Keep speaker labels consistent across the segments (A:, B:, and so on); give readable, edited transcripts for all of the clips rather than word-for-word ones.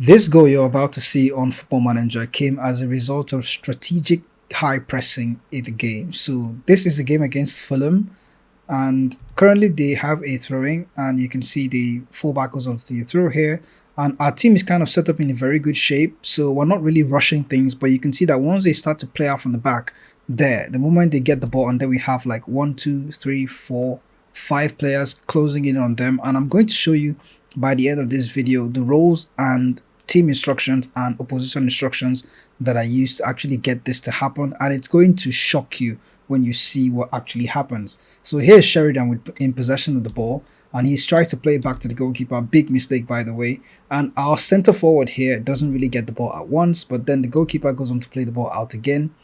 A: This goal you're about to see on Football Manager came as a result of strategic high pressing in the game. So this is a game against Fulham, and currently they have a throwing, and you can see the fullback goes onto the throw here. And our team is kind of set up in a very good shape, so we're not really rushing things. But you can see that once they start to play out from the back, the moment they get the ball, and then we have like one, two, three, four, five players closing in on them. And I'm going to show you by the end of this video the roles and team instructions and opposition instructions that I use to actually get this to happen, and it's going to shock you when you see what actually happens. So here's Sheridan in possession of the ball, and he tries to play it back to the goalkeeper. Big mistake, by the way. And our center forward here doesn't really get the ball at once, but then the goalkeeper goes on to play the ball out again,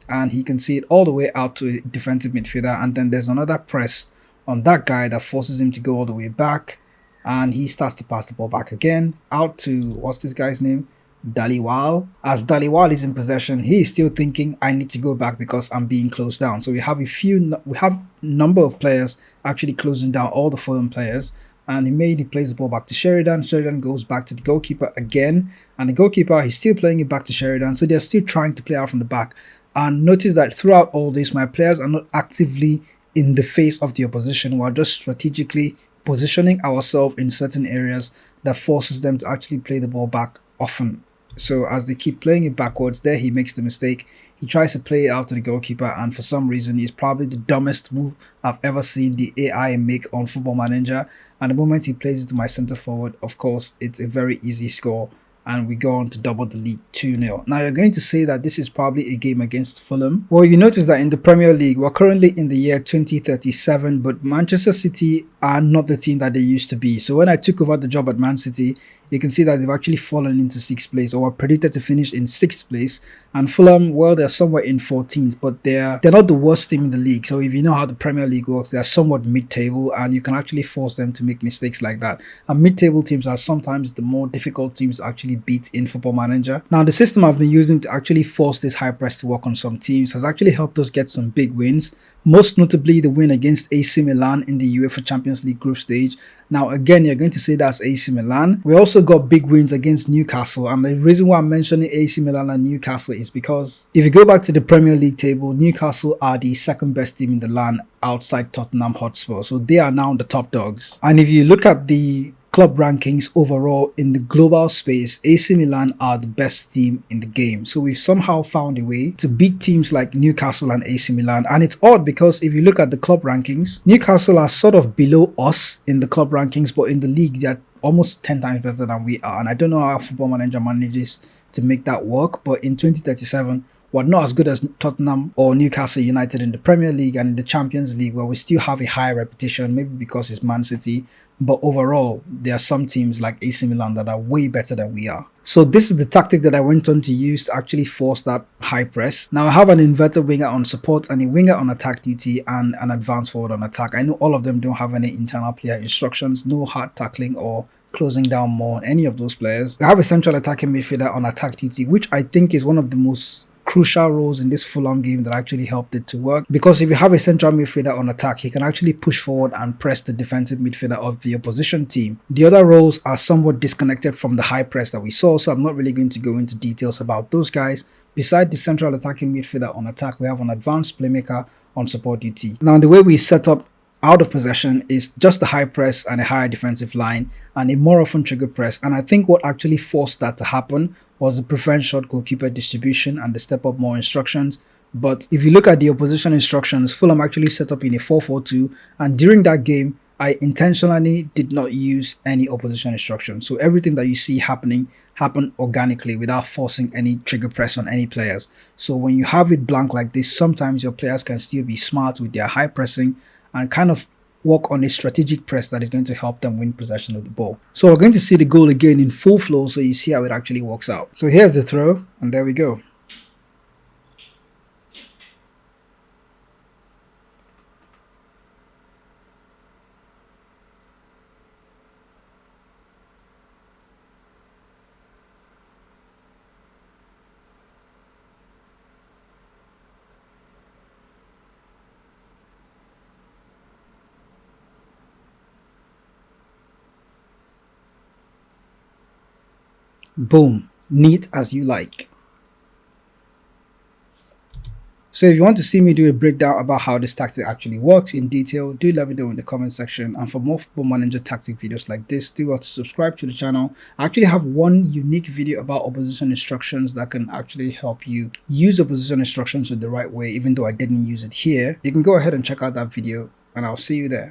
A: and he can see it all the way out to a defensive midfielder. And then there's another press on that guy that forces him to go all the way back, and he starts to pass the ball back again out to, what's this guy's name, Daliwal. As Daliwal is in possession, he is still thinking, I need to go back because I'm being closed down. So we have number of players actually closing down all the Fulham players, and he plays the ball back to Sheridan. Sheridan goes back to the goalkeeper again, and the goalkeeper, he's still playing it back to Sheridan. So they're still trying to play out from the back. And notice that throughout all this, my players are not actively in the face of the opposition. We're just strategically positioning ourselves in certain areas that forces them to actually play the ball back often. So as they keep playing it backwards, there he makes the mistake. He tries to play it out to the goalkeeper, and for some reason, it's probably the dumbest move I've ever seen the AI make on Football Manager. And the moment he plays it to my center forward, of course, it's a very easy score, and we go on to double the lead 2-0. Now you're going to say that this is probably a game against Fulham. Well, you notice that in the Premier League, we're currently in the year 2037, but Manchester City are not the team that they used to be. So when I took over the job at Man City, you can see that they've actually fallen into 6th place, or are predicted to finish in 6th place. And Fulham, well, they're somewhere in 14th, but they're not the worst team in the league. So if you know how the Premier League works, they're somewhat mid-table, and you can actually force them to make mistakes like that. And mid-table teams are sometimes the more difficult teams to actually beat in Football Manager. Now, the system I've been using to actually force this high press to work on some teams has actually helped us get some big wins, most notably the win against AC Milan in the UEFA Champions League group stage. Now, again, you're going to say that's AC Milan. We also got big wins against Newcastle, and the reason why I'm mentioning AC Milan and Newcastle is because if you go back to the Premier League table, Newcastle are the second best team in the land outside Tottenham Hotspur, so they are now the top dogs. And if you look at the club rankings overall in the global space, AC Milan are the best team in the game. So we've somehow found a way to beat teams like Newcastle and AC Milan. And it's odd because if you look at the club rankings, Newcastle are sort of below us in the club rankings, but in the league they're almost 10 times better than we are. And I don't know how Football Manager manages to make that work, but in 2037, we're not as good as Tottenham or Newcastle United in the Premier League and in the Champions League, where we still have a higher reputation, maybe because it's Man City. But overall, there are some teams like AC Milan that are way better than we are. So this is the tactic that I went on to use to actually force that high press. Now I have an inverted winger on support and a winger on attack duty and an advanced forward on attack. I know all of them don't have any internal player instructions, no hard tackling or closing down more on any of those players. I have a central attacking midfielder on attack duty, which I think is one of the most crucial roles in this Fulham game that actually helped it to work, because if you have a central midfielder on attack, he can actually push forward and press the defensive midfielder of the opposition team. The other roles are somewhat disconnected from the high press that we saw, so I'm not really going to go into details about those guys. Beside the central attacking midfielder on attack, we have an advanced playmaker on support duty. Now, the way we set up out of possession is just a high press and a higher defensive line and a more often trigger press. And I think what actually forced that to happen was the preferred short goalkeeper distribution and the step up more instructions. But if you look at the opposition instructions, Fulham actually set up in a 4-4-2, and during that game I intentionally did not use any opposition instructions. So everything that you see happened organically without forcing any trigger press on any players. So when you have it blank like this, sometimes your players can still be smart with their high pressing and kind of work on a strategic press that is going to help them win possession of the ball. So we're going to see the goal again in full flow, so you see how it actually works out. So here's the throw, and there we go. Boom, neat as you like. So if you want to see me do a breakdown about how this tactic actually works in detail, do let me know in the comment section. And for more Football Manager tactic videos like this, do want to subscribe to the channel. I actually have one unique video about opposition instructions that can actually help you use opposition instructions in the right way, even though I didn't use it here. You can go ahead and check out that video, and I'll see you there.